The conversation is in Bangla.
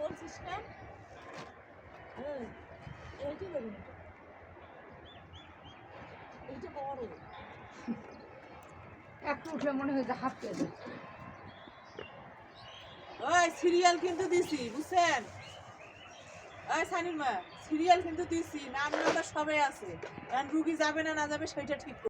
বলছিস না এইটা বড় একটু উঠলে মনে হয় যে হাত পেয়ে ওই সিরিয়াল কিন্তু দিছি বুঝছেন ওই সানির মা সিরিয়াল কিন্তু দিছি নাম নাম্বার সবাই আছে এখন রুগী যাবে না না যাবে সেটা ঠিক